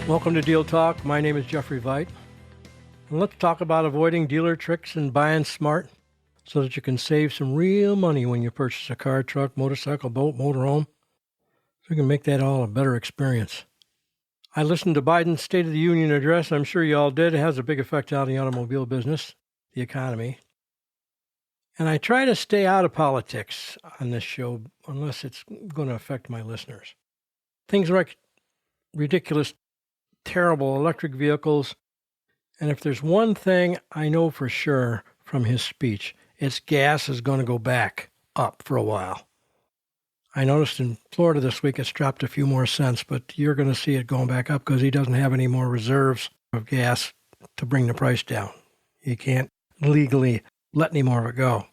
Welcome to Deal Talk. My name is Jeffrey Veit. And let's talk about avoiding dealer tricks and buying smart so that you can save some real money when you purchase a car, truck, motorcycle, boat, motorhome. So you can make that all a better experience. I listened to Biden's State of the Union address. I'm sure you all did. It has a big effect on the automobile business, the economy. And I try to stay out of politics on this show unless it's going to affect my listeners. Things like ridiculous, terrible electric vehicles. And if there's one thing I know for sure from his speech, it's gas is going to go back up for a while. I noticed in Florida this week it's dropped a few more cents, but you're going to see it going back up because he doesn't have any more reserves of gas to bring the price down. He can't legally let any more of it go.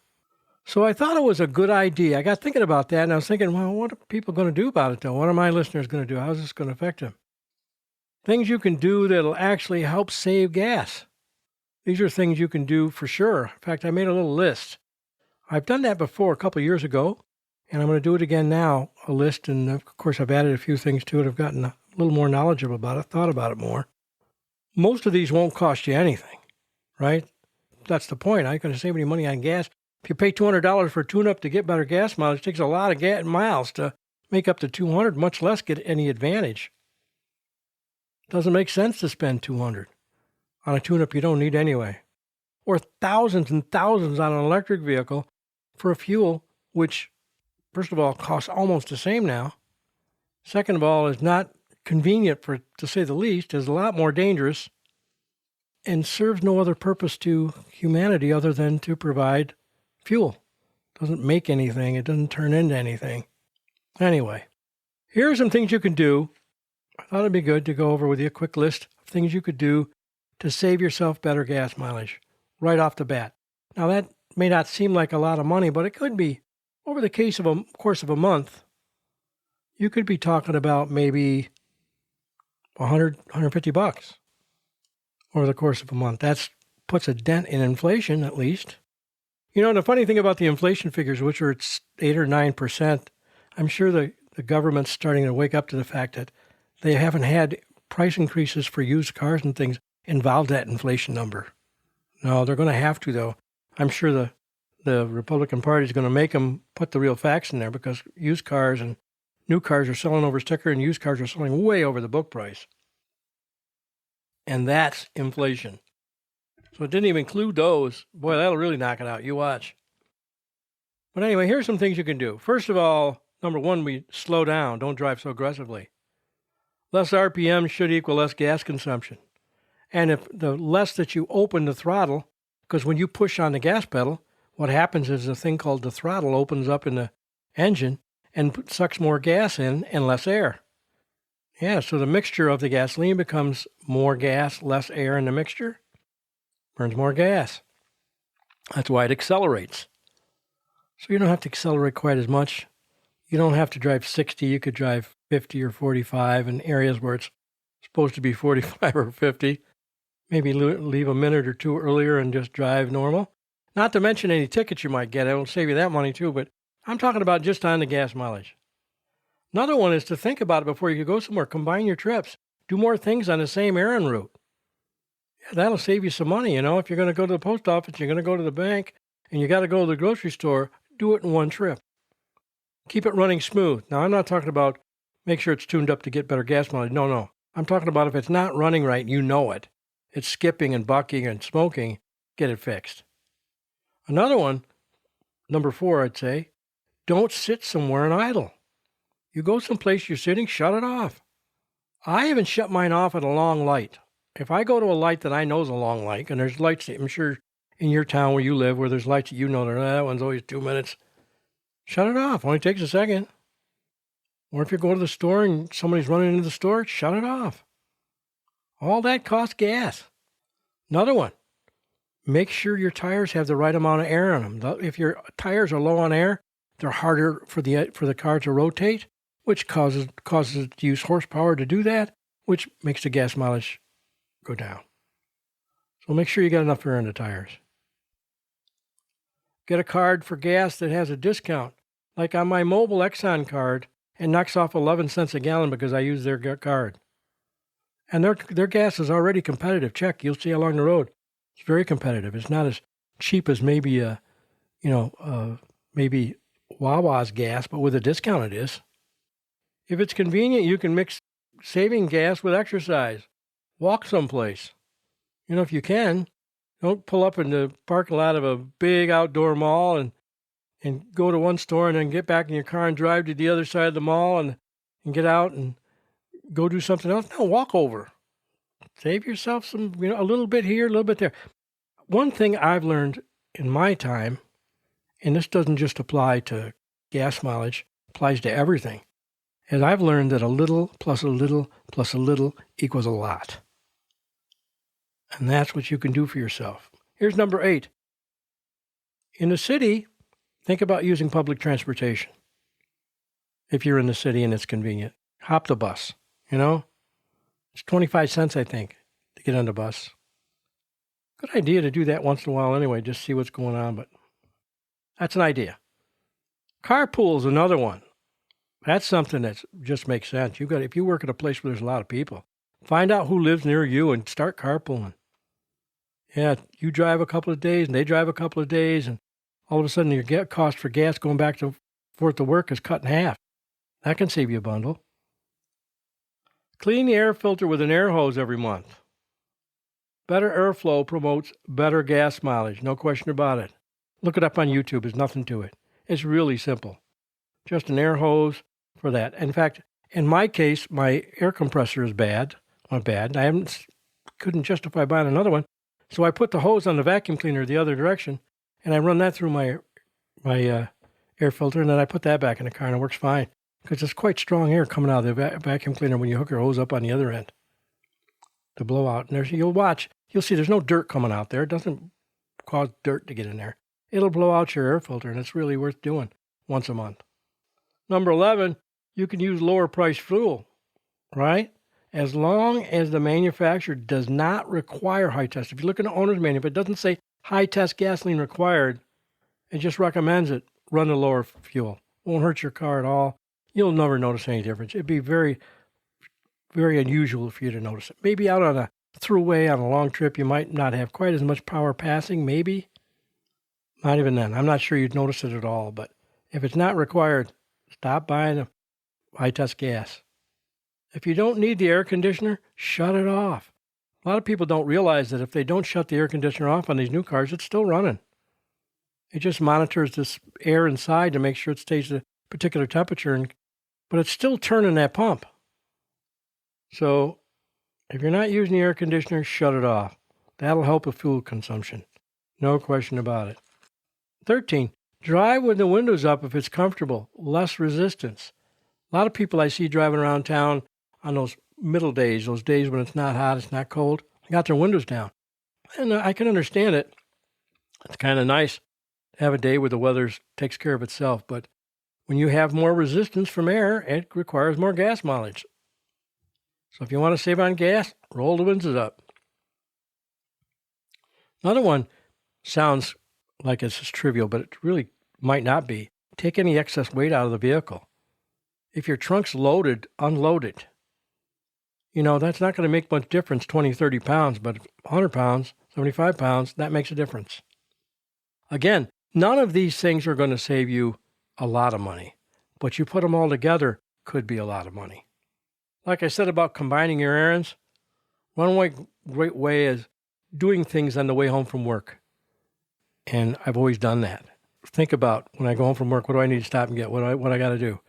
So I thought it was a good idea. I got thinking about that, and I was thinking, well, what are people going to do about it, though? What are my listeners going to do? How's this going to affect them? Things you can do that'll actually help save gas. These are things you can do for sure. In fact, I made a little list. I've done that before a couple of years ago, and I'm going to do it again now, a list. And, of course, I've added a few things to it. I've gotten a little more knowledgeable about it, thought about it more. Most of these won't cost you anything, right? That's the point. I'm going to save any money on gas. If you pay $200 for a tune-up to get better gas mileage, it takes a lot of miles to make up to $200, much less get any advantage. Doesn't make sense to spend $200 on a tune-up you don't need anyway. Or thousands and thousands on an electric vehicle for a fuel, which, first of all, costs almost the same now. Second of all, is not convenient, to say the least, is a lot more dangerous, and serves no other purpose to humanity other than to provide fuel. Doesn't make anything. It doesn't turn into anything. Anyway, here are some things you can do. I thought it'd be good to go over with you a quick list of things you could do to save yourself better gas mileage right off the bat. Now, that may not seem like a lot of money, but it could be. Over the course of a month, you could be talking about maybe $100, $150 over the course of a month. That puts a dent in inflation, at least. You know, the funny thing about the inflation figures, which are at 8 or 9%, I'm sure the government's starting to wake up to the fact that they haven't had price increases for used cars and things involve that inflation number. No, they're going to have to, though. I'm sure the Republican Party is going to make them put the real facts in there because used cars and new cars are selling over sticker and used cars are selling way over the book price. And that's inflation. So it didn't even include those. Boy, that'll really knock it out. You watch. But anyway, here's some things you can do. First of all, number one, we slow down. Don't drive so aggressively. Less RPM should equal less gas consumption. And if the less that you open the throttle, because when you push on the gas pedal, what happens is a thing called the throttle opens up in the engine and sucks more gas in and less air. Yeah, so the mixture of the gasoline becomes more gas, less air in the mixture, burns more gas. That's why it accelerates. So you don't have to accelerate quite as much. You don't have to drive 60. You could drive 50 or 45 in areas where it's supposed to be 45 or 50. Maybe leave a minute or two earlier and just drive normal. Not to mention any tickets you might get. It'll save you that money too, but I'm talking about just on the gas mileage. Another one is to think about it before you go somewhere. Combine your trips. Do more things on the same errand route. Yeah, that'll save you some money. You know, if you're going to go to the post office, you're going to go to the bank, and you got to go to the grocery store, do it in one trip. Keep it running smooth. Now, I'm not talking about make sure it's tuned up to get better gas mileage. No. I'm talking about if it's not running right, you know it. It's skipping and bucking and smoking, get it fixed. Another one, number 4, I'd say, don't sit somewhere and idle. You go someplace you're sitting, shut it off. I haven't shut mine off at a long light. If I go to a light that I know is a long light, and there's lights, I'm sure in your town where you live, where there's lights that you know, that one's always 2 minutes, shut it off. Only takes a second. Or if you go to the store and somebody's running into the store, shut it off. All that costs gas. Another one, make sure your tires have the right amount of air in them. If your tires are low on air, they're harder for the car to rotate, which causes it to use horsepower to do that, which makes the gas mileage go down. So make sure you got enough air in the tires. Get a card for gas that has a discount. Like on my mobile Exxon card, and knocks off 11 cents a gallon because I use their card. And their gas is already competitive. Check, you'll see along the road. It's very competitive. It's not as cheap as maybe maybe Wawa's gas, but with a discount it is. If it's convenient, you can mix saving gas with exercise. Walk someplace. If you can, don't pull up in the parking lot of a big outdoor mall and go to one store and then get back in your car and drive to the other side of the mall and get out and go do something else. No, walk over. Save yourself some, a little bit here, a little bit there. One thing I've learned in my time, and this doesn't just apply to gas mileage, applies to everything, is I've learned that a little plus a little plus a little equals a lot. And that's what you can do for yourself. Here's number 8. In the city, think about using public transportation. If you're in the city and it's convenient, hop the bus, It's 25 cents, I think, to get on the bus. Good idea to do that once in a while anyway, just see what's going on, but that's an idea. Carpool is another one. That's something that just makes sense. If you work at a place where there's a lot of people, find out who lives near you and start carpooling. Yeah, you drive a couple of days and they drive a couple of days, and all of a sudden your cost for gas going back and forth to work is cut in half. That can save you a bundle. Clean the air filter with an air hose every month. Better airflow promotes better gas mileage, no question about it. Look it up on YouTube. There's nothing to it. It's really simple. Just an air hose for that. In fact, in my case, my air compressor is bad. I couldn't justify buying another one. So I put the hose on the vacuum cleaner the other direction, and I run that through my air filter, and then I put that back in the car, and it works fine. Because it's quite strong air coming out of the vacuum cleaner when you hook your hose up on the other end. The blowout. And you'll see there's no dirt coming out there. It doesn't cause dirt to get in there. It'll blow out your air filter, and it's really worth doing once a month. Number 11, you can use lower price fuel, right? As long as the manufacturer does not require high test. If you look at the owner's manual, if it doesn't say high test gasoline required, it just recommends it, run the lower fuel. Won't hurt your car at all. You'll never notice any difference. It'd be very, very unusual for you to notice it. Maybe out on a throughway on a long trip, you might not have quite as much power passing, maybe. Not even then. I'm not sure you'd notice it at all. But if it's not required, stop buying a high-test gas. If you don't need the air conditioner, shut it off. A lot of people don't realize that if they don't shut the air conditioner off on these new cars, it's still running. It just monitors this air inside to make sure it stays at a particular temperature, but it's still turning that pump. So if you're not using the air conditioner, shut it off. That'll help with fuel consumption. No question about it. 13, drive with the windows up if it's comfortable. Less resistance. A lot of people I see driving around town on those middle days, those days when it's not hot, it's not cold, they got their windows down. And I can understand it. It's kind of nice to have a day where the weather takes care of itself, but when you have more resistance from air, it requires more gas mileage. So if you want to save on gas, roll the windows up. Another one sounds like it's just trivial, but it really might not be. Take any excess weight out of the vehicle. If your trunk's loaded, unload it. That's not going to make much difference, 20, 30 pounds, but 100 pounds, 75 pounds, that makes a difference. Again, none of these things are going to save you a lot of money, but you put them all together, could be a lot of money. Like I said about combining your errands, one great way is doing things on the way home from work. And I've always done that. Think about when I go home from work, what do I need to stop and get? What I got to do?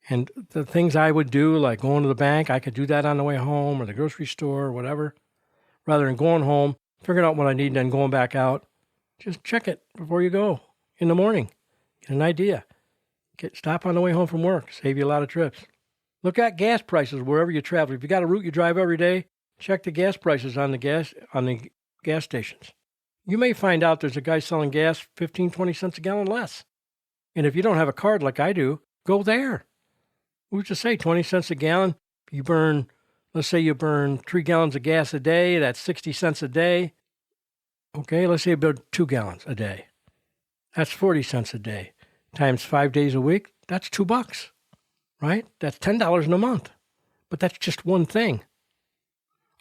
And the things I would do, like going to the bank, I could do that on the way home or the grocery store or whatever. Rather than going home, figuring out what I need and then going back out, just check it before you go in the morning. Get an idea. Stop on the way home from work. Save you a lot of trips. Look at gas prices wherever you travel. If you got a route you drive every day, check the gas prices on the gas stations. You may find out there's a guy selling gas 15, 20 cents a gallon less. And if you don't have a card like I do, go there. Who's to say 20 cents a gallon? Let's say you burn 3 gallons of gas a day. That's 60 cents a day. Okay, let's say you burn 2 gallons a day. That's 40 cents a day. Times 5 days a week, that's $2, right? That's $10 in a month. But that's just one thing.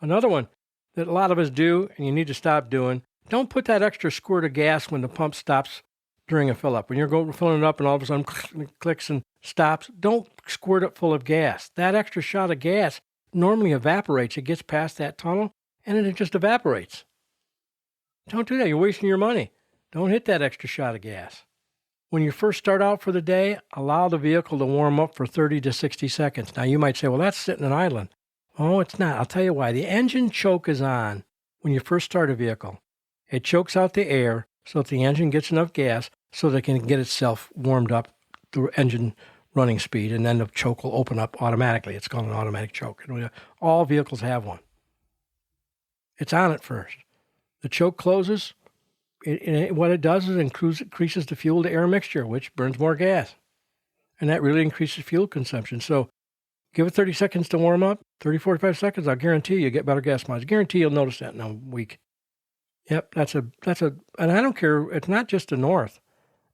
Another one that a lot of us do, and you need to stop doing, don't put that extra squirt of gas when the pump stops during a fill-up. When you're filling it up and all of a sudden it clicks and stops, don't squirt it full of gas. That extra shot of gas normally evaporates. It gets past that tunnel, and then it just evaporates. Don't do that. You're wasting your money. Don't hit that extra shot of gas. When you first start out for the day, allow the vehicle to warm up for 30 to 60 seconds. Now, you might say, well, that's sitting and idling. Oh, it's not. I'll tell you why. The engine choke is on when you first start a vehicle. It chokes out the air so that the engine gets enough gas so that it can get itself warmed up through engine running speed, and then the choke will open up automatically. It's called an automatic choke. All vehicles have one. It's on at first. The choke closes. What it does is increases the fuel-to-air mixture, which burns more gas. And that really increases fuel consumption. So give it 30 seconds to warm up, 30, 45 seconds. I'll guarantee you get better gas mileage. Guarantee you'll notice that in a week. Yep, and I don't care. It's not just the North.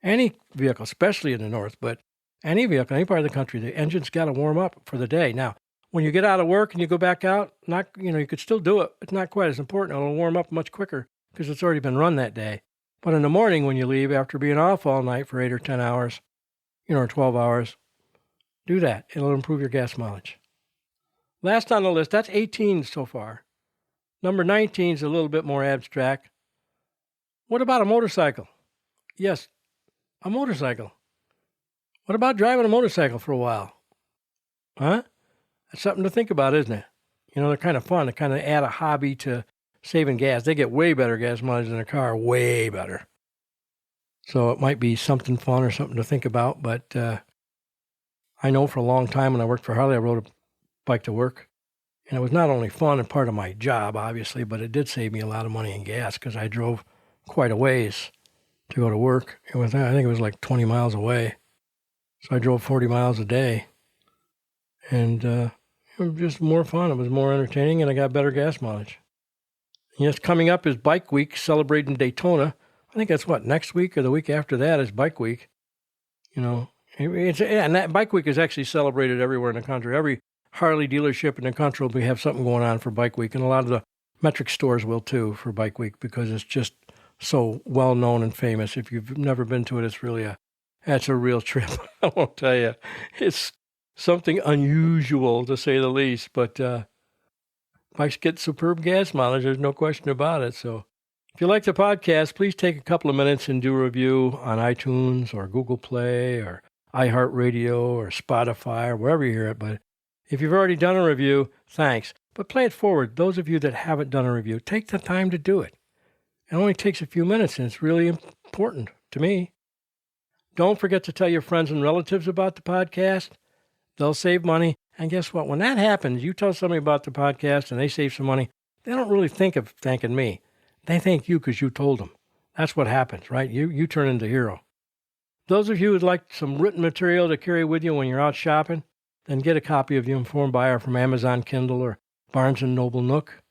Any vehicle, especially in the North, but any vehicle, any part of the country, the engine's got to warm up for the day. Now, when you get out of work and you go back out, you could still do it. It's not quite as important. It'll warm up much quicker because it's already been run that day. But in the morning when you leave after being off all night for 8 or 10 hours, or 12 hours, do that. It'll improve your gas mileage. Last on the list, that's 18 so far. Number 19 is a little bit more abstract. What about a motorcycle? Yes, a motorcycle. What about driving a motorcycle for a while? Huh? That's something to think about, isn't it? They're kind of fun. They kind of add a hobby to saving gas. They get way better gas mileage than a car, way better. So it might be something fun or something to think about. But I know for a long time when I worked for Harley, I rode a bike to work. And it was not only fun and part of my job, obviously, but it did save me a lot of money in gas because I drove quite a ways to go to work. I think it was like 20 miles away. So I drove 40 miles a day. And it was just more fun. It was more entertaining, and I got better gas mileage. Yes, coming up is Bike Week, celebrating Daytona. I think that's next week or the week after that is Bike Week. And that Bike Week is actually celebrated everywhere in the country. Every Harley dealership in the country will have something going on for Bike Week, and a lot of the metric stores will too for Bike Week because it's just so well known and famous. If you've never been to it, it's really that's a real trip. I won't tell you. It's something unusual to say the least, but bikes get superb gas mileage. There's no question about it. So if you like the podcast, please take a couple of minutes and do a review on iTunes or Google Play or iHeartRadio or Spotify or wherever you hear it. But if you've already done a review, thanks. But play it forward. Those of you that haven't done a review, take the time to do it. It only takes a few minutes, and it's really important to me. Don't forget to tell your friends and relatives about the podcast. They'll save money. And guess what? When that happens, you tell somebody about the podcast and they save some money, they don't really think of thanking me. They thank you because you told them. That's what happens, right? You turn into a hero. Those of you who'd like some written material to carry with you when you're out shopping, then get a copy of The Informed Buyer from Amazon Kindle or Barnes & Noble Nook.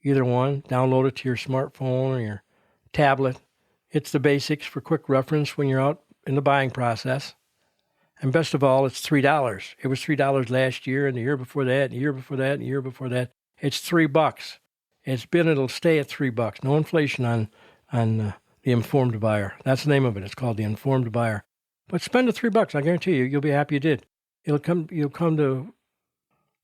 Either one. Download it to your smartphone or your tablet. It's the basics for quick reference when you're out in the buying process. And best of all, it's $3. It was $3 last year, and the year before that, and the year before that, and the year before that. It's $3. It'll stay at $3. No inflation on The Informed Buyer. That's the name of it. It's called The Informed Buyer. But spend the $3. I guarantee you'll be happy you did. You'll come to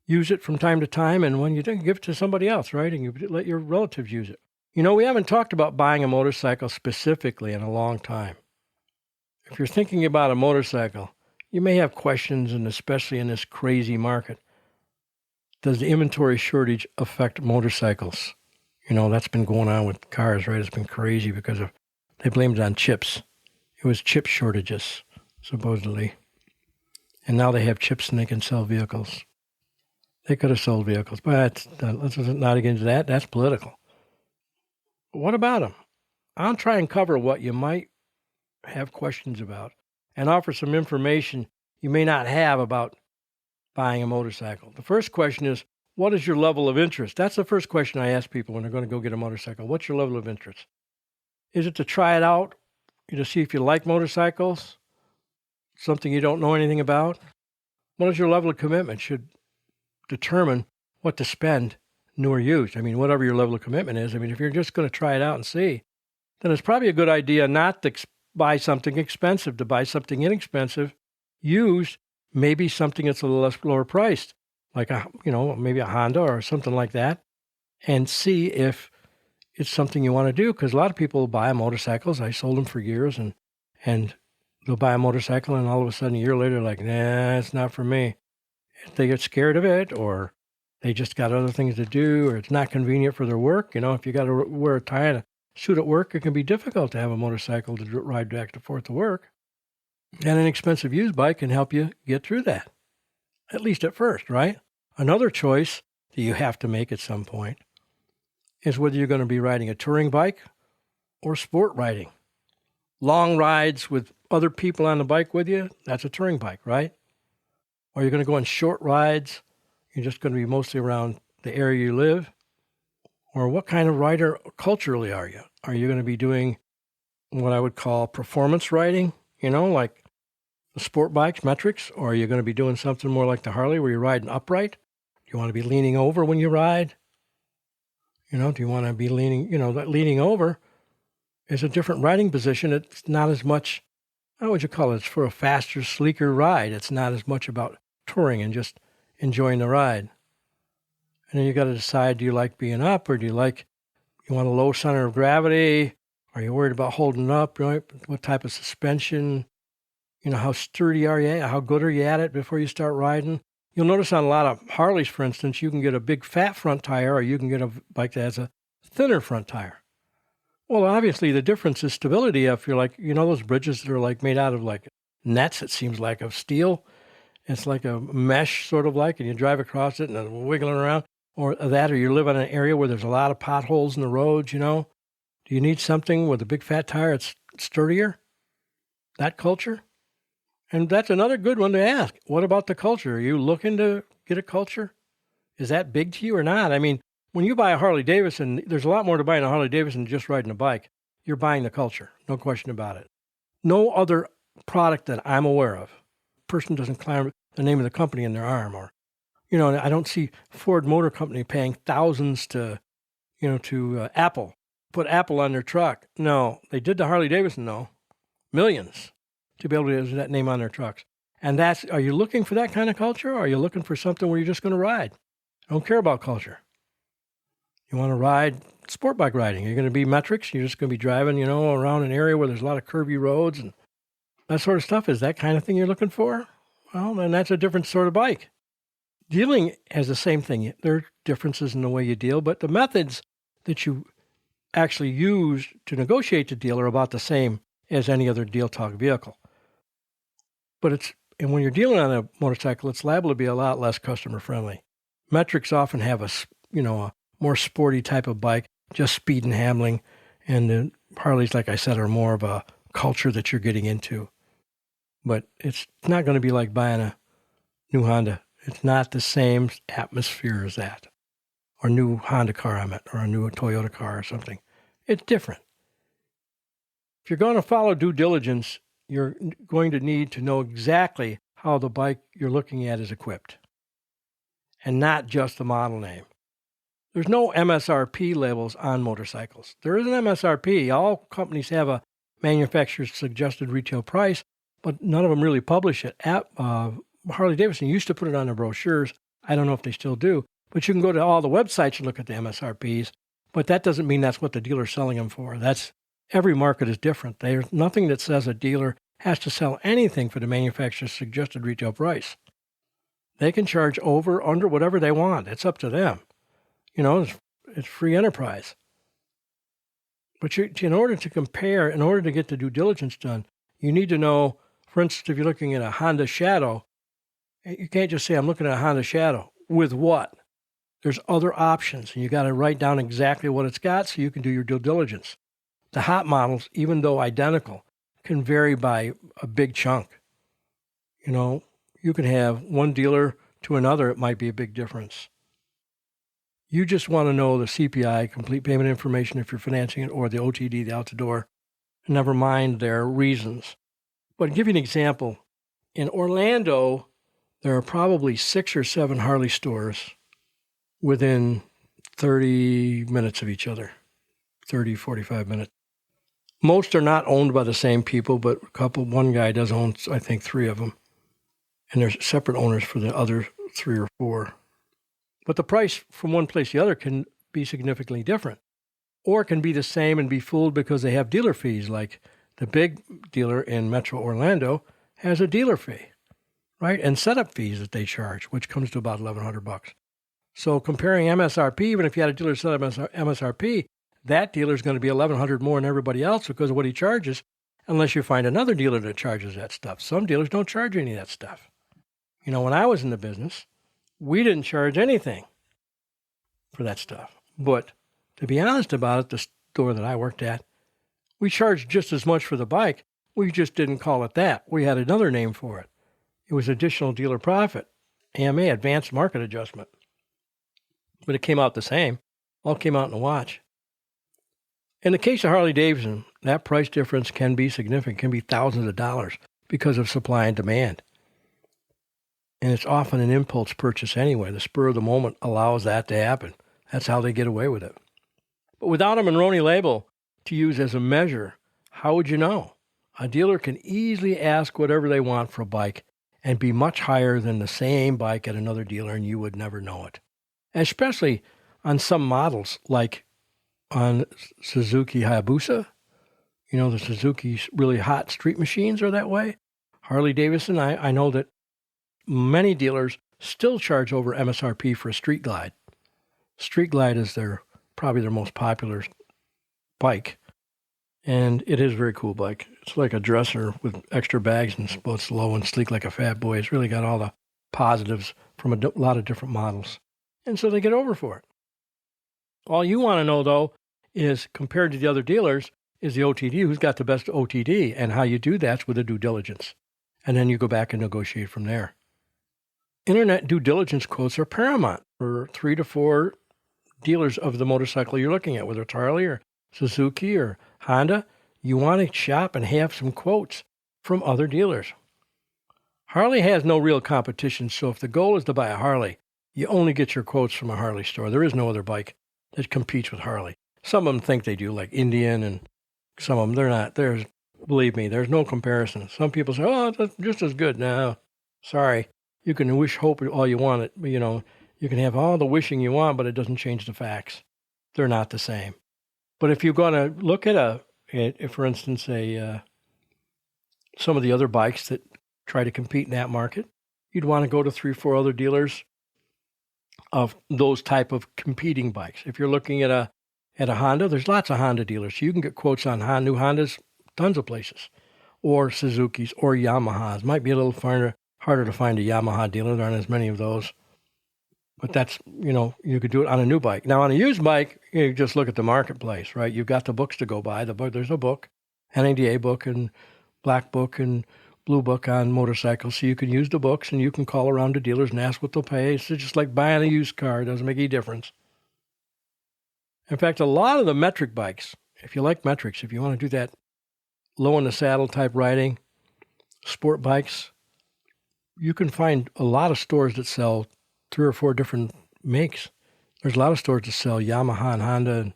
use it from time to time, and when you do, give it to somebody else, right? And you let your relatives use it. We haven't talked about buying a motorcycle specifically in a long time. If you're thinking about a motorcycle, you may have questions, and especially in this crazy market. Does the inventory shortage affect motorcycles? That's been going on with cars, right? It's been crazy because they blamed it on chips. It was chip shortages, supposedly. And now they have chips and they can sell vehicles. They could have sold vehicles, but let's not get into that. That's political. What about them? I'll try and cover what you might have questions about and offer some information you may not have about buying a motorcycle. The first question is, what is your level of interest? That's the first question I ask people when they're going to go get a motorcycle. What's your level of interest? Is it to try it out, to see if you like motorcycles? Something you don't know anything about? What is your level of commitment? Should determine what to spend new or used. I mean, whatever your level of commitment is. I mean, if you're just going to try it out and see, then it's probably a good idea not to buy something expensive, to buy something inexpensive, used, maybe something that's a little less lower priced, like maybe a Honda or something like that, and see if it's something you want to do. Because a lot of people buy motorcycles. I sold them for years, and they'll buy a motorcycle, and all of a sudden a year later, like, nah, it's not for me. They get scared of it, or they just got other things to do, or it's not convenient for their work. If you got to wear a tie and a suit at work, it can be difficult to have a motorcycle to ride back and forth to work. And an expensive used bike can help you get through that, at least at first, right? Another choice that you have to make at some point is whether you're going to be riding a touring bike or sport riding. Long rides with other people on the bike with you, that's a touring bike, right? Or you're going to go on short rides, you're just going to be mostly around the area you live. Or what kind of rider culturally are you? Are you going to be doing what I would call performance riding, like the sport bikes, metrics? Or are you going to be doing something more like the Harley where you're riding upright? Do you want to be leaning over when you ride? Do you want to be leaning, that leaning over is a different riding position. It's not as much, how would you call it? It's for a faster, sleeker ride. It's not as much about touring and just enjoying the ride. And then you got to decide, do you like being up, or you want a low center of gravity? Are you worried about holding up, right? What type of suspension? How sturdy are you? How good are you at it before you start riding? You'll notice on a lot of Harleys, for instance, you can get a big fat front tire, or you can get a bike that has a thinner front tire. Well, obviously the difference is stability. If you're like, those bridges that are like made out of like nets, it seems like, of steel. It's like a mesh sort of like, and you drive across it and it's wiggling around. Or you live in an area where there's a lot of potholes in the roads, Do you need something with a big fat tire that's sturdier? That culture? And that's another good one to ask. What about the culture? Are you looking to get a culture? Is that big to you or not? I mean, when you buy a Harley Davidson, there's a lot more to buying a Harley Davidson than just riding a bike. You're buying the culture, no question about it. No other product that I'm aware of, person doesn't climb the name of the company in their arm, or, I don't see Ford Motor Company paying thousands to Apple, put Apple on their truck. No, they did to Harley Davidson, though, millions to be able to use that name on their trucks. And are you looking for that kind of culture, or are you looking for something where you're just going to ride? I don't care about culture. You want to ride sport bike riding. You're going to be metrics. You're just going to be driving, around an area where there's a lot of curvy roads and that sort of stuff. Is that kind of thing you're looking for? Well, then that's a different sort of bike. Dealing has the same thing. There are differences in the way you deal, but the methods that you actually use to negotiate the deal are about the same as any other deal talk vehicle. But when you're dealing on a motorcycle, it's liable to be a lot less customer friendly. Metrics often have a more sporty type of bike, just speed and handling. And the Harleys, like I said, are more of a culture that you're getting into. But it's not going to be like buying a new Honda. It's not the same atmosphere as that. Or new Honda car, or a new Toyota car or something. It's different. If you're going to follow due diligence, you're going to need to know exactly how the bike you're looking at is equipped, and not just the model name. There's no MSRP labels on motorcycles. There is an MSRP. All companies have a manufacturer's suggested retail price, but none of them really publish it. Harley Davidson used to put it on their brochures. I don't know if they still do, but you can go to all the websites and look at the MSRPs, but that doesn't mean that's what the dealer's selling them for. Every market is different. There's nothing that says a dealer has to sell anything for the manufacturer's suggested retail price. They can charge over, under, whatever they want. It's up to them. It's free enterprise. But in order to compare, in order to get the due diligence done, you need to know, for instance, if you're looking at a Honda Shadow, you can't just say, I'm looking at a Honda Shadow. With what? There's other options, and you got to write down exactly what it's got so you can do your due diligence. The hot models, even though identical, can vary by a big chunk. You can have one dealer to another, it might be a big difference. You just want to know the CPI, complete payment information, if you're financing it, or the OTD, the out the door. Never mind their reasons. But to give you an example, in Orlando, there are probably 6 or 7 Harley stores within 30 minutes of each other, 30, 45 minutes. Most are not owned by the same people, but one guy does own, I think, 3 of them. And there's separate owners for the other 3 or 4. But the price from one place to the other can be significantly different. Or it can be the same and be fooled because they have dealer fees, like the big dealer in Metro Orlando has a dealer fee, right? And setup fees that they charge, which comes to about $1,100. So comparing MSRP, even if you had a dealer set up MSRP, that dealer is going to be $1,100 more than everybody else because of what he charges, unless you find another dealer that charges that stuff. Some dealers don't charge any of that stuff. You know, when I was in the business, we didn't charge anything for that stuff. But to be honest about it, the store that I worked at, we charged just as much for the bike. We just didn't call it that. We had another name for it. It was additional dealer profit, AMA, advanced market adjustment. But it came out the same. All came out in the watch. In the case of Harley-Davidson, that price difference can be significant, can be thousands of dollars because of supply and demand. And it's often an impulse purchase anyway. The spur of the moment allows that to happen. That's how they get away with it. But without a Monroney label to use as a measure, how would you know? A dealer can easily ask whatever they want for a bike and be much higher than the same bike at another dealer, and you would never know it. Especially on some models, like on Suzuki Hayabusa. You know, the Suzuki really hot street machines are that way. Harley-Davidson, I know that many dealers still charge over MSRP for a Street Glide. Street Glide is probably their most popular bike, and it is a very cool bike. It's like a dresser with extra bags, and it's low and sleek like a fat boy. It's really got all the positives from a lot of different models, and so they get over for it. All you want to know, though, is compared to the other dealers, is the OTD, who's got the best OTD, and how you do that's with a due diligence. And then you go back and negotiate from there. Internet due diligence quotes are paramount for 3 to 4 dealers of the motorcycle you're looking at, whether it's Harley or Suzuki or Honda. You want to shop and have some quotes from other dealers. Harley has no real competition, so if the goal is to buy a Harley, you only get your quotes from a Harley store. There is no other bike that competes with Harley. Some of them think they do, like Indian, and some of them, they're not. Believe me, there's no comparison. Some people say, oh, that's just as good. No, sorry. You can hope all you want. You can have all the wishing you want, but it doesn't change the facts. They're not the same. But if you're going to look at for instance, some of the other bikes that try to compete in that market, you'd want to go to 3 or 4 other dealers of those type of competing bikes. If you're looking at a Honda, there's lots of Honda dealers. So you can get quotes on new Hondas, tons of places, or Suzuki's or Yamahas. Might be a little harder to find a Yamaha dealer. There aren't as many of those. But that's, you could do it on a new bike. Now, on a used bike, you just look at the marketplace, right? You've got the books to go by. There's a book, NADA book and black book and blue book on motorcycles. So you can use the books and you can call around to dealers and ask what they'll pay. It's just like buying a used car. It doesn't make any difference. In fact, a lot of the metric bikes, if you like metrics, if you want to do that low in the saddle type riding, sport bikes, you can find a lot of stores that sell 3 or 4 different makes. There's a lot of stores that sell Yamaha and Honda and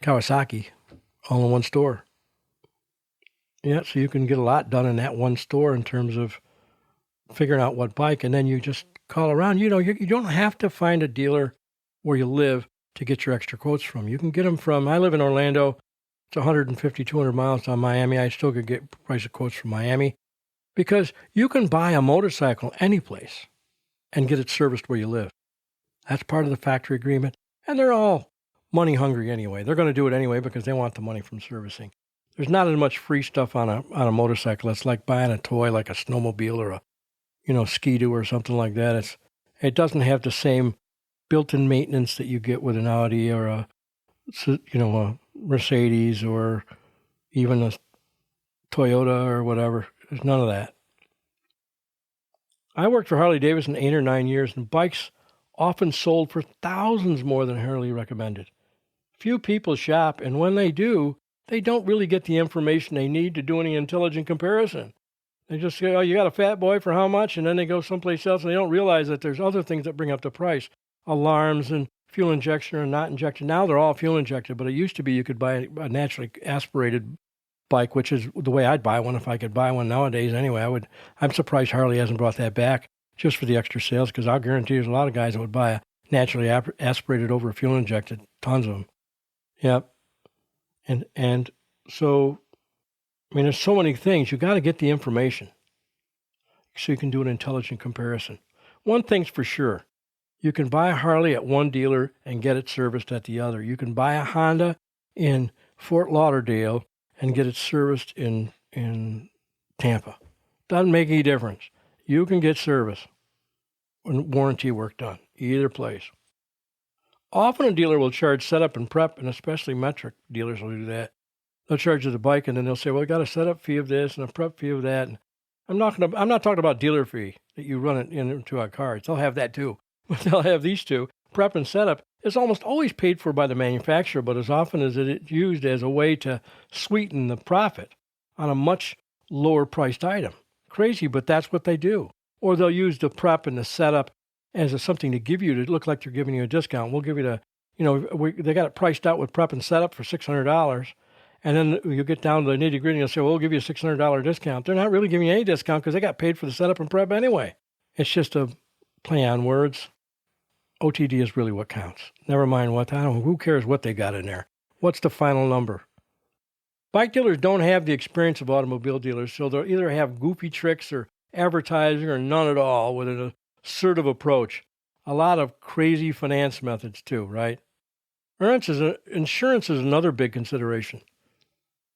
Kawasaki all in one store. Yeah, so you can get a lot done in that one store in terms of figuring out what bike, and then you just call around. You don't have to find a dealer where you live to get your extra quotes from. You can get them from, I live in Orlando. It's 150, 200 miles to Miami. I still could get price of quotes from Miami because you can buy a motorcycle any place and get it serviced where you live. That's part of the factory agreement. And they're all money hungry anyway. They're going to do it anyway because they want the money from servicing. There's not as much free stuff on a motorcycle. It's like buying a toy like a snowmobile or a Ski-Doo or something like that. It doesn't have the same built-in maintenance that you get with an Audi or a Mercedes or even a Toyota or whatever. There's none of that. I worked for Harley-Davidson 8 or 9 years, and bikes often sold for thousands more than Harley recommended. Few people shop, and when they do, they don't really get the information they need to do any intelligent comparison. They just say, oh, you got a fat boy for how much? And then they go someplace else, and they don't realize that there's other things that bring up the price. Alarms and fuel injection or not injected. Now they're all fuel injected, but it used to be you could buy a naturally aspirated bike, which is the way I'd buy one if I could buy one nowadays anyway. I'm surprised Harley hasn't brought that back just for the extra sales, because I'll guarantee there's a lot of guys that would buy a naturally aspirated over fuel injected, tons of them. Yep. And so, I mean, there's so many things. You got to get the information so you can do an intelligent comparison. One thing's for sure. You can buy a Harley at one dealer and get it serviced at the other. You can buy a Honda in Fort Lauderdale and get it serviced in Tampa. Doesn't make any difference. You can get service and warranty work done, either place. Often a dealer will charge setup and prep, and especially metric dealers will do that. They'll charge you the bike, and then they'll say, well, I got a setup fee of this and a prep fee of that. And I'm not talking about dealer fee that you run it into our cars. They'll have that too. But they'll have these two. Prep and setup is almost always paid for by the manufacturer, but as often as it's used as a way to sweeten the profit on a much lower priced item. Crazy, but that's what they do. Or they'll use the prep and the setup as something to give you to look like they're giving you a discount. We'll give you they got it priced out with prep and setup for $600. And then you get down to the nitty gritty and they'll say, well, we'll give you a $600 discount. They're not really giving you any discount because they got paid for the setup and prep anyway. It's just a play on words. OTD is really what counts. Never mind who cares what they got in there. What's the final number? Bike dealers don't have the experience of automobile dealers, so they'll either have goofy tricks or advertising or none at all with an assertive approach. A lot of crazy finance methods too, right? Insurance is another big consideration.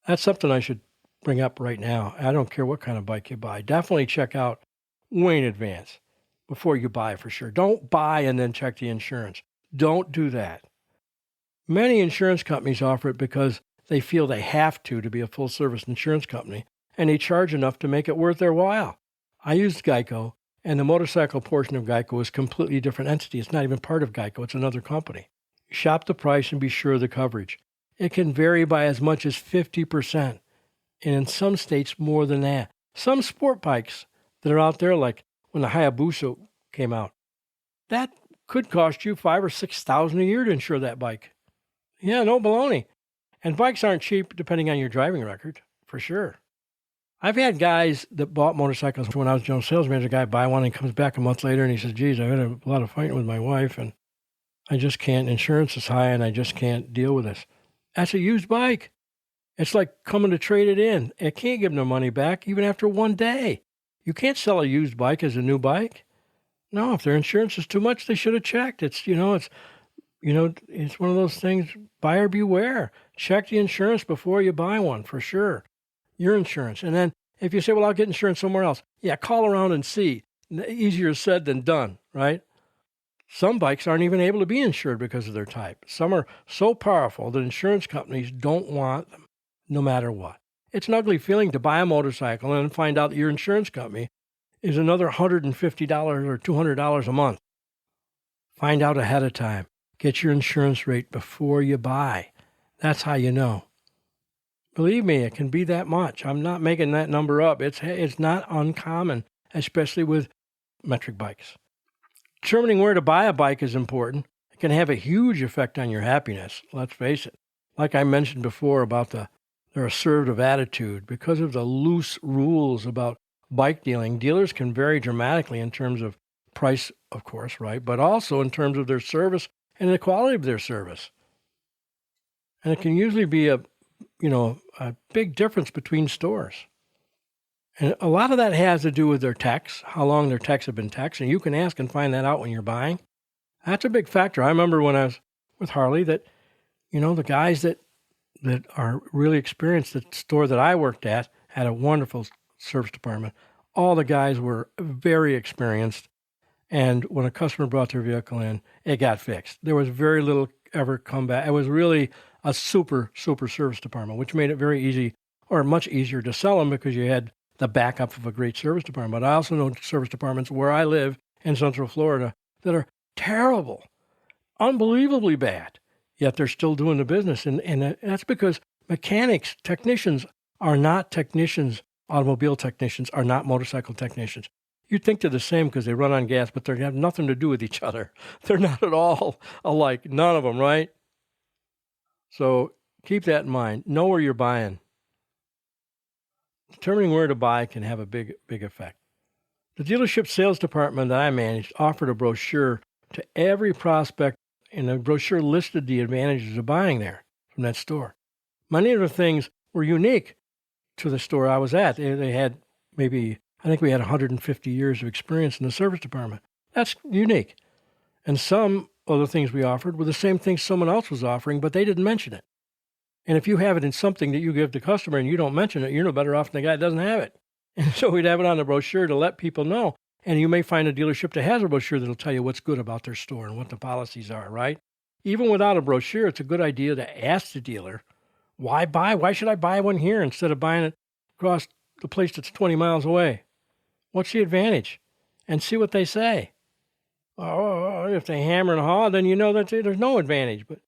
That's something I should bring up right now. I don't care what kind of bike you buy. Definitely check out way in advance before you buy for sure. Don't buy and then check the insurance. Don't do that. Many insurance companies offer it because they feel they have to be a full-service insurance company, and they charge enough to make it worth their while. I used Geico, and the motorcycle portion of Geico is a completely different entity. It's not even part of Geico. It's another company. Shop the price and be sure of the coverage. It can vary by as much as 50%, and in some states more than that. Some sport bikes that are out there, like when the Hayabusa came out, that could cost you $5,000 or $6,000 a year to insure that bike. Yeah, no baloney. And bikes aren't cheap depending on your driving record, for sure. I've had guys that bought motorcycles when I was general sales manager. A guy buy one and comes back a month later and he says, geez, I had a lot of fighting with my wife and I just can't, insurance is high and I just can't deal with this. That's a used bike. It's like coming to trade it in. It can't give them their money back even after one day. You can't sell a used bike as a new bike. No, if their insurance is too much, they should have checked. It's one of those things, buyer beware. Check the insurance before you buy one, for sure. Your insurance. And then if you say, well, I'll get insurance somewhere else. Yeah, call around and see. Easier said than done, right? Some bikes aren't even able to be insured because of their type. Some are so powerful that insurance companies don't want them, no matter what. It's an ugly feeling to buy a motorcycle and then find out that your insurance company is another $150 or $200 a month. Find out ahead of time. Get your insurance rate before you buy. That's how you know. Believe me, it can be that much. I'm not making that number up. It's not uncommon, especially with metric bikes. Determining where to buy a bike is important. It can have a huge effect on your happiness, let's face it. Like I mentioned before about their assertive attitude, because of the loose rules about bike dealing, dealers can vary dramatically in terms of price, of course, right? But also in terms of their service and the quality of their service. And it can usually be a big difference between stores. And a lot of that has to do with their techs, how long their techs have been techs, and you can ask and find that out when you're buying. That's a big factor. I remember when I was with Harley that, the guys that are really experienced, the store that I worked at had a wonderful service department. All the guys were very experienced, and when a customer brought their vehicle in, it got fixed. There was very little ever come back. It was really a super, super service department, which made it very easy, or much easier to sell them because you had the backup of a great service department. But I also know service departments where I live in Central Florida that are terrible, unbelievably bad, yet they're still doing the business. And that's because mechanics, technicians are not technicians. Automobile technicians are not motorcycle technicians. You'd think they're the same because they run on gas, but they have nothing to do with each other. They're not at all alike, none of them, right? So keep that in mind. Know where you're buying. Determining where to buy can have a big effect. The dealership sales department that I managed offered a brochure to every prospect, and the brochure listed the advantages of buying there from that store. Many of the things were unique to the store I was at. They had maybe, I think we had 150 years of experience in the service department. That's unique. And some of the things we offered were the same things someone else was offering, but they didn't mention it. And if you have it in something that you give the customer and you don't mention it, you're no better off than the guy that doesn't have it. And so we'd have it on the brochure to let people know. And you may find a dealership that has a brochure that'll tell you what's good about their store and what the policies are, right? Even without a brochure, it's a good idea to ask the dealer, why buy? Why should I buy one here instead of buying it across the place that's 20 miles away? What's the advantage? And see what they say. Oh, if they hammer and haw, then you know that there's no advantage. But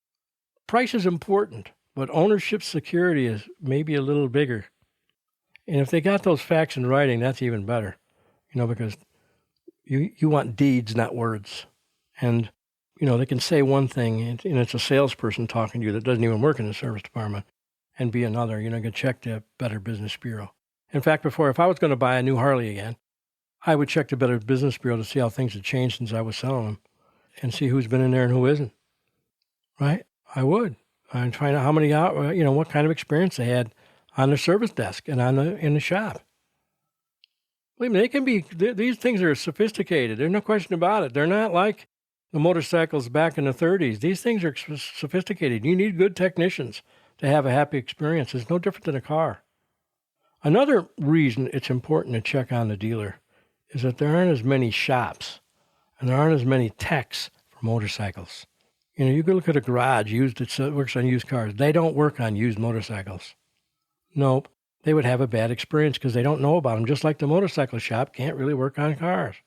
price is important, but ownership security is maybe a little bigger. And if they got those facts in writing, that's even better, because you want deeds, not words. And, they can say one thing, and it's a salesperson talking to you that doesn't even work in the service department, and be another. You can check the Better Business Bureau. In fact, if I was going to buy a new Harley again, I would check the Better Business Bureau to see how things had changed since I was selling them and see who's been in there and who isn't, right? I would. I'd find out how many, what kind of experience they had on the service desk and in the shop. Believe me, they can be, these things are sophisticated. There's no question about it. They're not like the motorcycles back in the 30s. These things are sophisticated. You need good technicians to have a happy experience. It's no different than a car. Another reason it's important to check on the dealer is that there aren't as many shops and there aren't as many techs for motorcycles. You can look at a garage that works on used cars. They don't work on used motorcycles. Nope. They would have a bad experience because they don't know about them, just like the motorcycle shop can't really work on cars.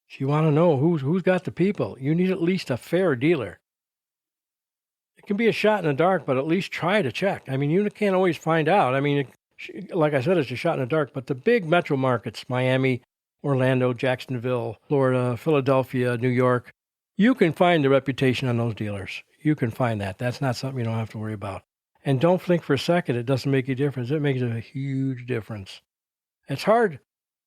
If you want to know who's got the people, you need at least a fair dealer. It can be a shot in the dark, but at least try to check. You can't always find out. Like I said, it's a shot in the dark, but the big metro markets, Miami, Orlando, Jacksonville, Florida, Philadelphia, New York, you can find the reputation on those dealers. You can find that. That's not something you don't have to worry about. And don't think for a second it doesn't make a difference. It makes a huge difference. It's hard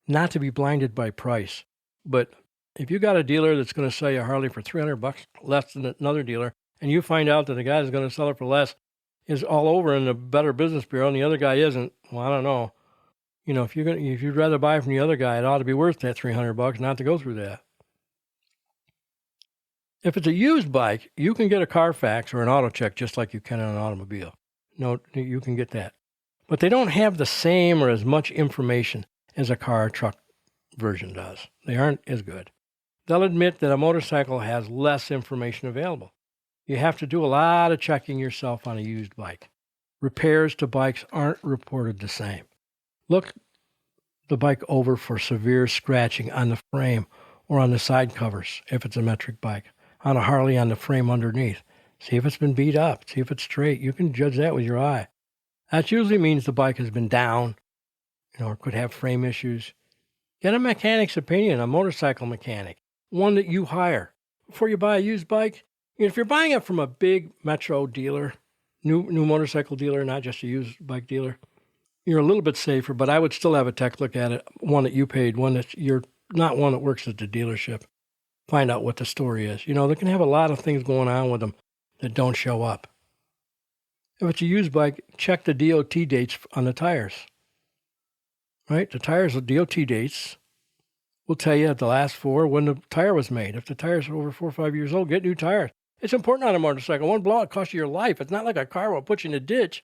not to be blinded by price, but if you got a dealer that's going to sell you a Harley for $300 less than another dealer, and you find out that the guy that's going to sell it for less is all over in the Better Business Bureau and the other guy isn't, well, I don't know. If you'd rather buy from the other guy, it ought to be worth that $300 not to go through that. If it's a used bike, you can get a Carfax or an auto check just like you can on an automobile. No, you can get that. But they don't have the same or as much information as a car or truck version does. They aren't as good. They'll admit that a motorcycle has less information available. You have to do a lot of checking yourself on a used bike. Repairs to bikes aren't reported the same. Look the bike over for severe scratching on the frame or on the side covers if it's a metric bike. On a Harley, on the frame underneath. See if it's been beat up. See if it's straight. You can judge that with your eye. That usually means the bike has been down, or could have frame issues. Get a mechanic's opinion, a motorcycle mechanic, one that you hire. Before you buy a used bike, if you're buying it from a big metro dealer, new motorcycle dealer, not just a used bike dealer, you're a little bit safer, but I would still have a tech look at it, one that you paid, one that you're not one that works at the dealership. Find out what the story is. They can have a lot of things going on with them that don't show up. If it's a used bike, check the DOT dates on the tires. Right? The tires, the DOT dates will tell you at the last 4 when the tire was made. If the tires are over 4 or 5 years old, get new tires. It's important on a motorcycle. One blowout costs you your life. It's not like a car will put you in a ditch.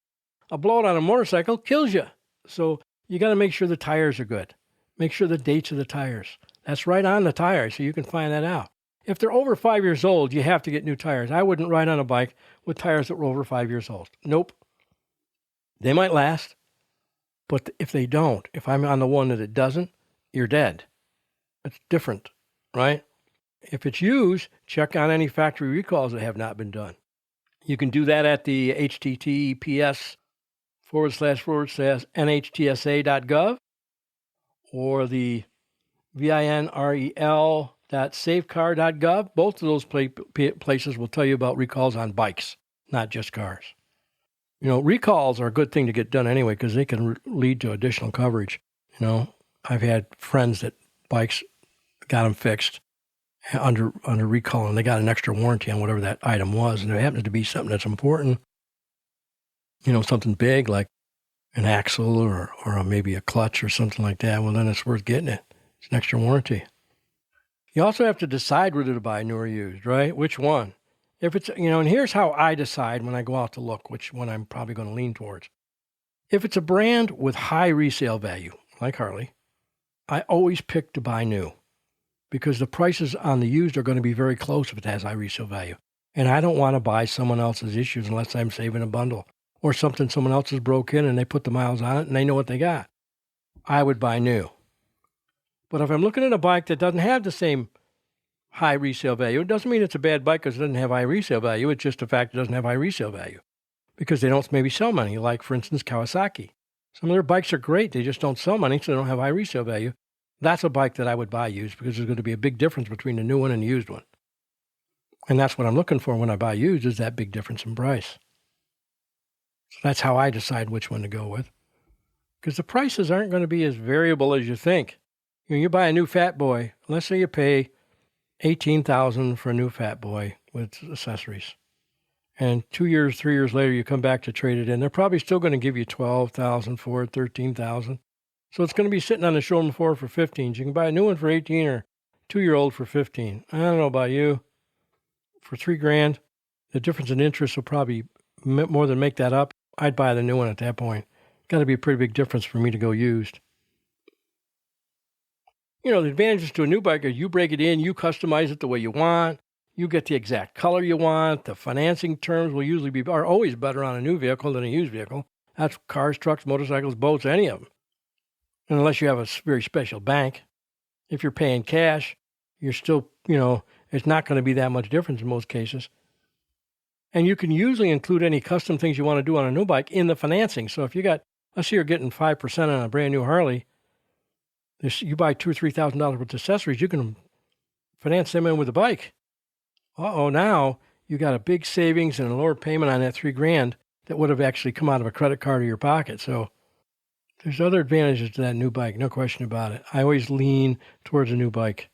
A blowout on a motorcycle kills you. So you got to make sure the tires are good. Make sure the dates of the tires. That's right on the tires, so you can find that out. If they're over 5 years old, you have to get new tires. I wouldn't ride on a bike with tires that were over 5 years old. Nope. They might last, but if they don't, if I'm on the one that it doesn't, you're dead. It's different, right? If it's used, check on any factory recalls that have not been done. You can do that at the https://nhtsa.gov or the vinrel.safecar.gov. Both of those places will tell you about recalls on bikes, not just cars. Recalls are a good thing to get done anyway because they can lead to additional coverage. I've had friends that bikes got them fixed under recall, and they got an extra warranty on whatever that item was, and it happens to be something that's important, something big like an axle or maybe a clutch or something like that. Well, then it's worth getting it. It's an extra warranty. You also have to decide whether to buy new or used, right? Which one? If it's, and here's how I decide when I go out to look, which one I'm probably going to lean towards. If it's a brand with high resale value, like Harley, I always pick to buy new because the prices on the used are going to be very close if it has high resale value. And I don't want to buy someone else's issues unless I'm saving a bundle or something someone else has broke in and they put the miles on it and they know what they got. I would buy new. But if I'm looking at a bike that doesn't have the same high resale value, it doesn't mean it's a bad bike because it doesn't have high resale value. It's just the fact it doesn't have high resale value because they don't maybe sell many, like, for instance, Kawasaki. Some of their bikes are great. They just don't sell many, so they don't have high resale value. That's a bike that I would buy used because there's going to be a big difference between the new one and the used one. And that's what I'm looking for when I buy used is that big difference in price. So that's how I decide which one to go with. Because the prices aren't going to be as variable as you think. You buy a new Fat Boy, let's say you pay $18,000 for a new Fat Boy with accessories. And 2 years, 3 years later, you come back to trade it in. They're probably still going to give you $12,000 for it, $13,000. So it's going to be sitting on the showroom floor for $15,000. You can buy a new one for $18,000 or 2-year-old for $15,000. I don't know about you. For $3,000, the difference in interest will probably more than make that up. I'd buy the new one at that point. Got to be a pretty big difference for me to go used. The advantages to a new bike are you break it in, you customize it the way you want, you get the exact color you want. The financing terms are always better on a new vehicle than a used vehicle. That's cars, trucks, motorcycles, boats, any of them. And unless you have a very special bank. If you're paying cash, you're still, it's not going to be that much difference in most cases. And you can usually include any custom things you want to do on a new bike in the financing. So if let's say you're getting 5% on a brand new Harley, you buy $2,000 or $3,000 worth of accessories, you can finance them in with the bike. Now you got a big savings and a lower payment on that $3,000 that would have actually come out of a credit card or your pocket. So there's other advantages to that new bike, no question about it. I always lean towards a new bike.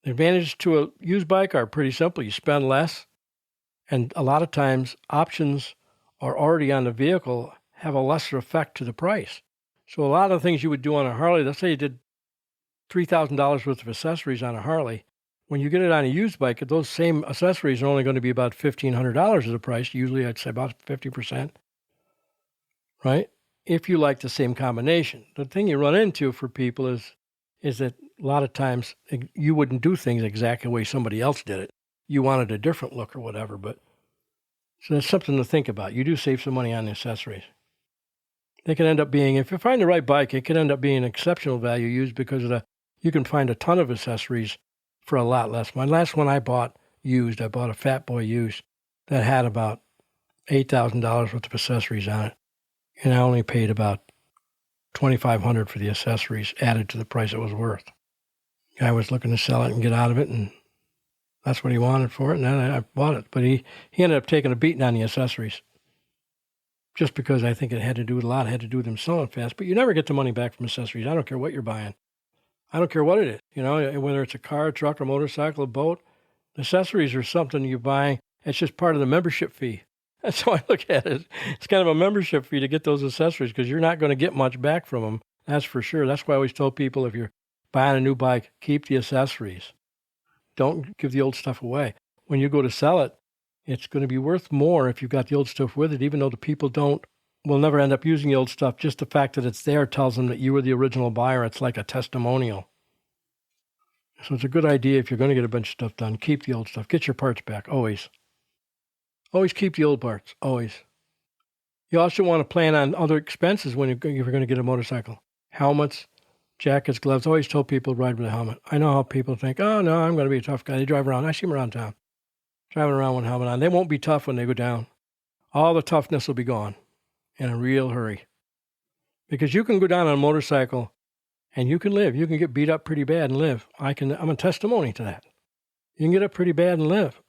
The advantages to a used bike are pretty simple. You spend less, and a lot of times options are already on the vehicle, have a lesser effect to the price. So a lot of things you would do on a Harley, let's say you did $3,000 worth of accessories on a Harley. When you get it on a used bike, those same accessories are only going to be about $1,500 of the price. Usually I'd say about 50%, right? If you like the same combination. The thing you run into for people is that a lot of times you wouldn't do things exactly the way somebody else did it. You wanted a different look or whatever, so that's something to think about. You do save some money on the accessories. They can end up being, if you find the right bike, it can end up being exceptional value used because you can find a ton of accessories for a lot less. My last one I bought used, I bought a Fat Boy used that had about $8,000 worth of accessories on it. And I only paid about $2,500 for the accessories added to the price it was worth. Guy was looking to sell it and get out of it, and that's what he wanted for it, and then I bought it. But he ended up taking a beating on the accessories. Just because I think it had to do with them selling fast. But you never get the money back from accessories. I don't care what you're buying. I don't care what it is. Whether it's a car, truck, or motorcycle, a boat, accessories are something you buy. It's just part of the membership fee. That's how I look at it. It's kind of a membership fee to get those accessories because you're not going to get much back from them. That's for sure. That's why I always tell people if you're buying a new bike, keep the accessories. Don't give the old stuff away. When you go to sell it, it's going to be worth more if you've got the old stuff with it, even though the people will never end up using the old stuff. Just the fact that it's there tells them that you were the original buyer. It's like a testimonial. So it's a good idea if you're going to get a bunch of stuff done, keep the old stuff. Get your parts back, always. Always keep the old parts, always. You also want to plan on other expenses when you're going to get a motorcycle. Helmets, jackets, gloves. Always tell people to ride with a helmet. I know how people think, oh, no, I'm going to be a tough guy. They drive around. I see them around town, driving around with a helmet on. They won't be tough when they go down. All the toughness will be gone in a real hurry. Because you can go down on a motorcycle And you can live. You can get beat up pretty bad and live. I'm a testimony to that. You can get up pretty bad and live.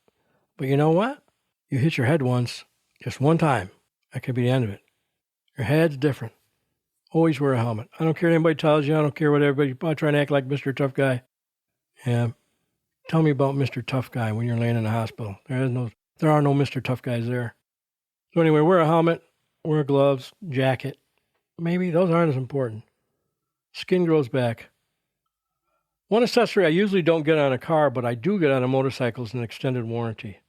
But you know what? You hit your head once, just one time. That could be the end of it. Your head's different. Always wear a helmet. I don't care what anybody tells you. I don't care what everybody. I'm trying to act like Mr. Tough Guy. Yeah. Tell me about Mr. Tough Guy when you're laying in the hospital. There are no Mr. Tough Guys there. So anyway, wear a helmet, wear gloves, jacket. Maybe those aren't as important. Skin grows back. One accessory I usually don't get on a car, but I do get on a motorcycle is an extended warranty.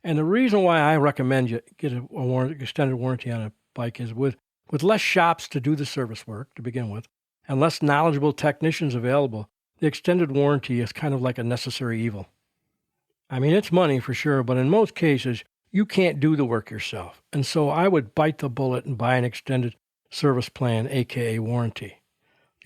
And the reason why I recommend you get a extended warranty on a bike is with less shops to do the service work to begin with, and less knowledgeable technicians available, the extended warranty is kind of like a necessary evil. I mean, it's money for sure, but in most cases, you can't do the work yourself. And so I would bite the bullet and buy an extended service plan, aka warranty.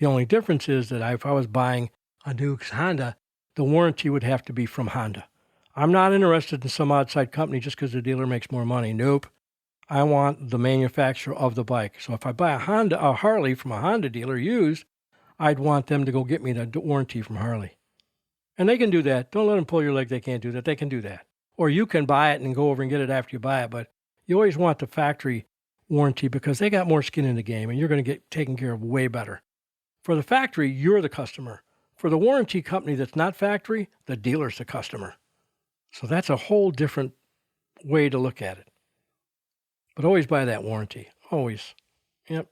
The only difference is that if I was buying a new Honda, the warranty would have to be from Honda. I'm not interested in some outside company just because the dealer makes more money. Nope. I want the manufacturer of the bike. So if I buy a Harley from a Honda dealer used, I'd want them to go get me the warranty from Harley. And they can do that. Don't let them pull your leg. They can't do that. They can do that. Or you can buy it and go over and get it after you buy it. But you always want the factory warranty because they got more skin in the game and you're going to get taken care of way better. For the factory, you're the customer. For the warranty company that's not factory, the dealer's the customer. So that's a whole different way to look at it. But always buy that warranty. Always. Yep.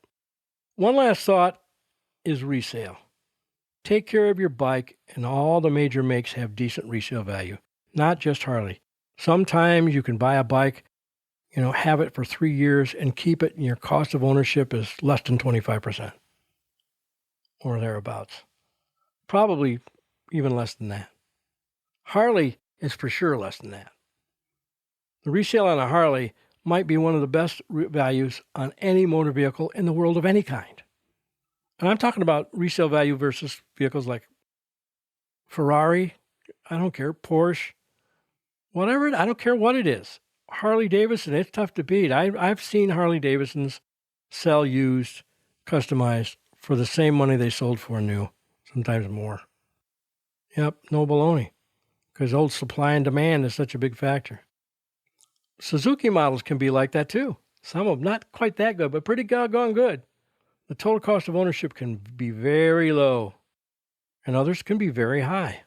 One last thought is resale. Take care of your bike, and all the major makes have decent resale value, not just Harley. Sometimes you can buy a bike, have it for 3 years and keep it, and your cost of ownership is less than 25% or thereabouts. Probably even less than that. Harley is for sure less than that. The resale on a Harley might be one of the best values on any motor vehicle in the world of any kind. And I'm talking about resale value versus vehicles like Ferrari, I don't care, Porsche, whatever, I don't care what it is. Harley Davidson, it's tough to beat. I've seen Harley Davidsons sell used, customized, for the same money they sold for new, sometimes more. Yep, no baloney, because old supply and demand is such a big factor. Suzuki models can be like that too. Some of them not quite that good, but pretty doggone good. The total cost of ownership can be very low, and others can be very high.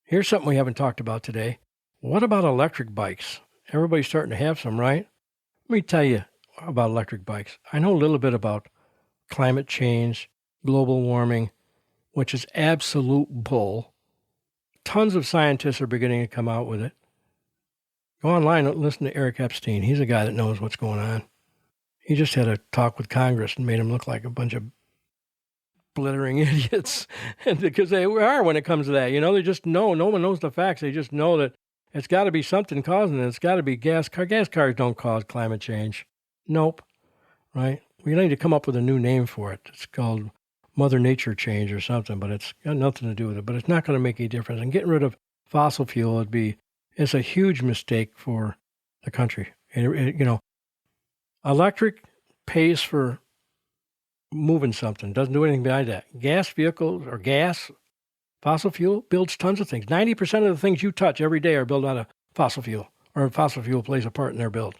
Here's something we haven't talked about today. What about electric bikes? Everybody's starting to have some, right? Let me tell you about electric bikes. I know a little bit about climate change, global warming, which is absolute bull. Tons of scientists are beginning to come out with it. Go online and listen to Eric Epstein. He's a guy that knows what's going on. He just had a talk with Congress and made him look like a bunch of blithering idiots. And because they are when it comes to that. They just know. No one knows the facts. They just know that it's got to be something causing it. It's got to be gas. Gas cars don't cause climate change. Nope. Right? We need to come up with a new name for it. It's called Mother Nature change or something, but it's got nothing to do with it. But it's not going to make any difference. And getting rid of fossil fuel it's a huge mistake for the country. Electric pays for moving something. Doesn't do anything behind that. Gas vehicles or fossil fuel builds tons of things. 90% of the things you touch every day are built out of fossil fuel, or fossil fuel plays a part in their build.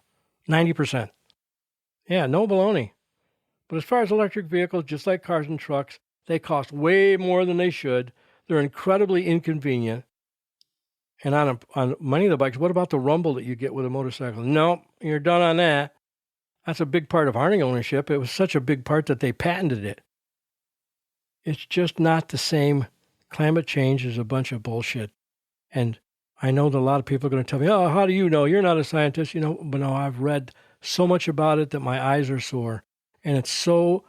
90%. Yeah, no baloney. But as far as electric vehicles, just like cars and trucks, they cost way more than they should. They're incredibly inconvenient. And on many of the bikes, what about the rumble that you get with a motorcycle? No, you're done on that. That's a big part of Harley ownership. It was such a big part that they patented it. It's just not the same. Climate change is a bunch of bullshit. And I know that a lot of people are going to tell me, oh, how do you know? You're not a scientist, But no, I've read so much about it that my eyes are sore. And it's so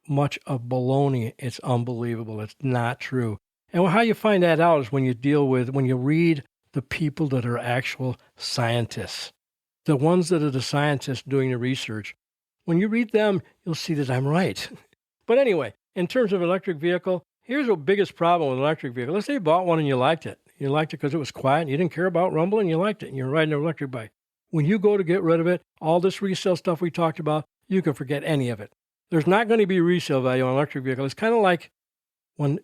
much of baloney. It's unbelievable. It's not true. And how you find that out is when you read the people that are actual scientists, the ones that are the scientists doing the research. When you read them, you'll see that I'm right. But anyway, in terms of electric vehicle, here's the biggest problem with an electric vehicle. Let's say you bought one and you liked it. You liked it because it was quiet and you didn't care about rumble and you liked it and you're riding an electric bike. When you go to get rid of it, all this resale stuff we talked about, you can forget any of it. There's not going to be resale value on an electric vehicle. It's kind of like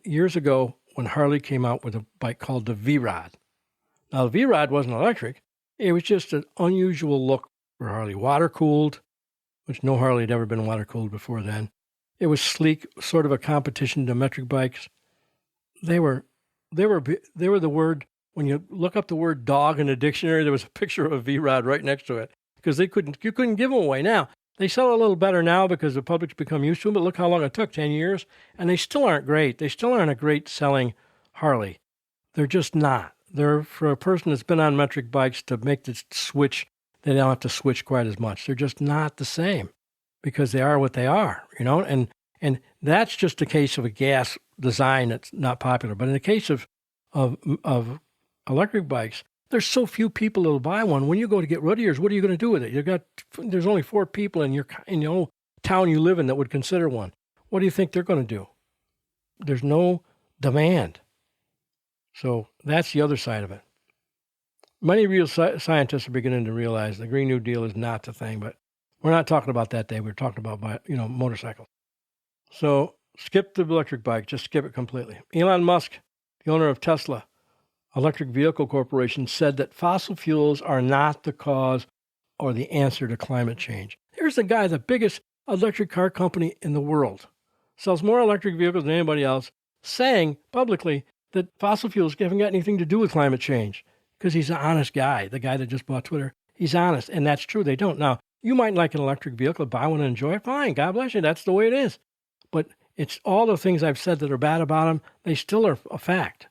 years ago when Harley came out with a bike called the V-Rod. Now, the V-Rod wasn't electric. It was just an unusual look for Harley. Water-cooled, which no Harley had ever been water-cooled before then. It was sleek, sort of a competition to metric bikes. They were the word, when you look up the word dog in a dictionary, there was a picture of a V-Rod right next to it because you couldn't give them away. Now, they sell a little better now because the public's become used to them, but look how long it took, 10 years, and they still aren't great. They still aren't a great selling Harley. They're just not. They're for a person that's been on metric bikes to make the switch, they don't have to switch quite as much. They're just not the same because they are what they are, and that's just a case of a gas design that's not popular. But in the case of electric bikes, there's so few people that'll buy one. When you go to get rid of yours, what are you going to do with it? There's only 4 people in your town you live in that would consider one. What do you think they're going to do? There's no demand. So that's the other side of it. Many real scientists are beginning to realize the Green New Deal is not the thing, but we're not talking about that day. We're talking about motorcycles. So skip the electric bike. Just skip it completely. Elon Musk, the owner of Tesla Electric Vehicle Corporation, said that fossil fuels are not the cause or the answer to climate change. Here's the guy, the biggest electric car company in the world, sells more electric vehicles than anybody else, saying publicly that fossil fuels haven't got anything to do with climate change because he's an honest guy, the guy that just bought Twitter. He's honest, and that's true. They don't. Now, you might like an electric vehicle, buy one and enjoy it. Fine, God bless you. That's the way it is. But it's all the things I've said that are bad about them, they still are a fact.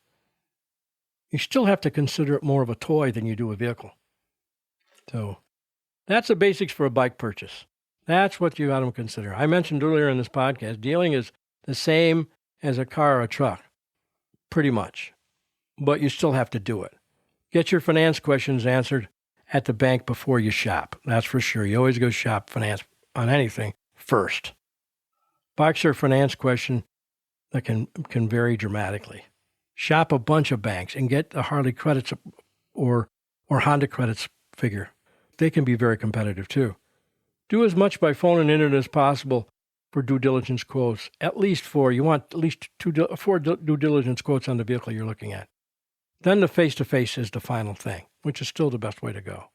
You still have to consider it more of a toy than you do a vehicle. So that's the basics for a bike purchase. That's what you got to consider. I mentioned earlier in this podcast, dealing is the same as a car or a truck, pretty much. But you still have to do it. Get your finance questions answered at the bank before you shop. That's for sure. You always go shop finance on anything first. Bikes are a finance question that can vary dramatically. Shop a bunch of banks and get the Harley credits or Honda credits figure. They can be very competitive too. Do as much by phone and internet as possible for due diligence quotes. At least 4. You want at least 4 due diligence quotes on the vehicle you're looking at. Then the face-to-face is the final thing, which is still the best way to go.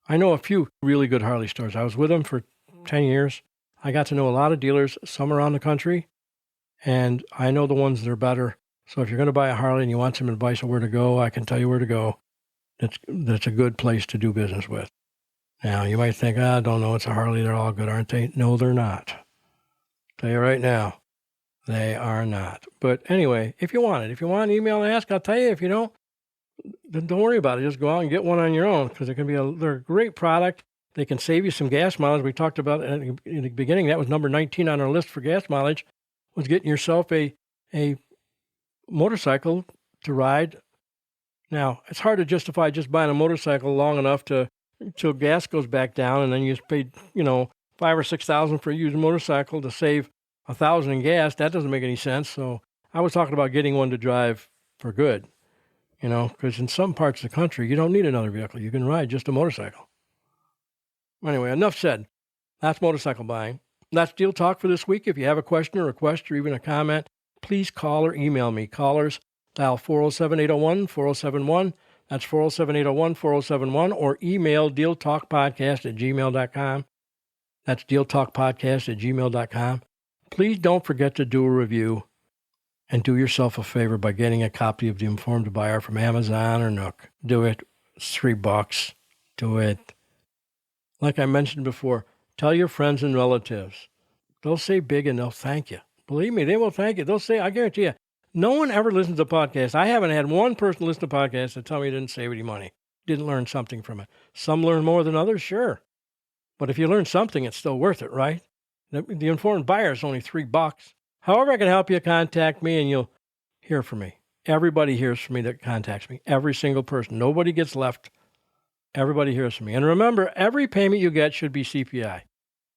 I know a few really good Harley stores. I was with them for 10 years. I got to know a lot of dealers, some around the country, and I know the ones that are better. So if you're going to buy a Harley and you want some advice on where to go, I can tell you where to go. That's a good place to do business with. Now, you might think, I don't know, it's a Harley, they're all good, aren't they? No, they're not. I'll tell you right now, they are not. But anyway, if you want an email and ask, I'll tell you. If you don't, then don't worry about it. Just go out and get one on your own because they're a great product. They can save you some gas mileage. We talked about it in the beginning. That was number 19 on our list for gas mileage, was getting yourself a motorcycle to ride. Now, it's hard to justify just buying a motorcycle long enough until gas goes back down, and then you just paid, $5,000 or $6,000 for a used motorcycle to save $1,000 in gas. That doesn't make any sense. So I was talking about getting one to drive for good, because in some parts of the country, you don't need another vehicle. You can ride just a motorcycle. Anyway, enough said. That's motorcycle buying. That's Deal Talk for this week. If you have a question or request or even a comment, please call or email me. Callers, dial 407-801-4071. That's 407-801-4071, or email dealtalkpodcast@gmail.com. That's dealtalkpodcast@gmail.com. Please don't forget to do a review and do yourself a favor by getting a copy of The Informed Buyer from Amazon or Nook. Do it. It's $3. Do it. Like I mentioned before, tell your friends and relatives. They'll say big and they'll thank you. Believe me, they will thank you. They'll say, I guarantee you, no one ever listens to podcasts. I haven't had one person listen to podcasts that tell me he didn't save any money, didn't learn something from it. Some learn more than others, sure. But if you learn something, it's still worth it, right? The Informed Buyer is only $3. However I can help you, contact me and you'll hear from me. Everybody hears from me that contacts me. Every single person. Nobody gets left. Everybody hears from me. And remember, every payment you get should be CPI,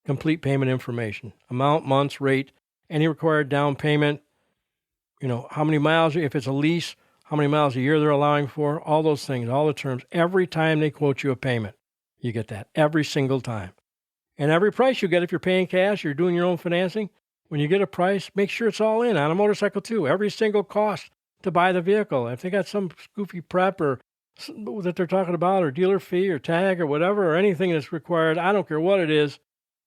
complete payment information, amount, months, rate, any required down payment, how many miles, if it's a lease, how many miles a year they're allowing for, all those things, all the terms. Every time they quote you a payment, you get that every single time. And every price you get, if you're paying cash, you're doing your own financing, when you get a price, make sure it's all in on a motorcycle too. Every single cost to buy the vehicle. If they got some goofy prep or that they're talking about, or dealer fee or tag or whatever, or anything that's required, I don't care what it is,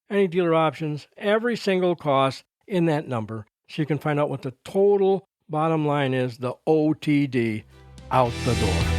any dealer options, every single cost in that number, so you can find out what the total bottom line is, the OTD, out the door.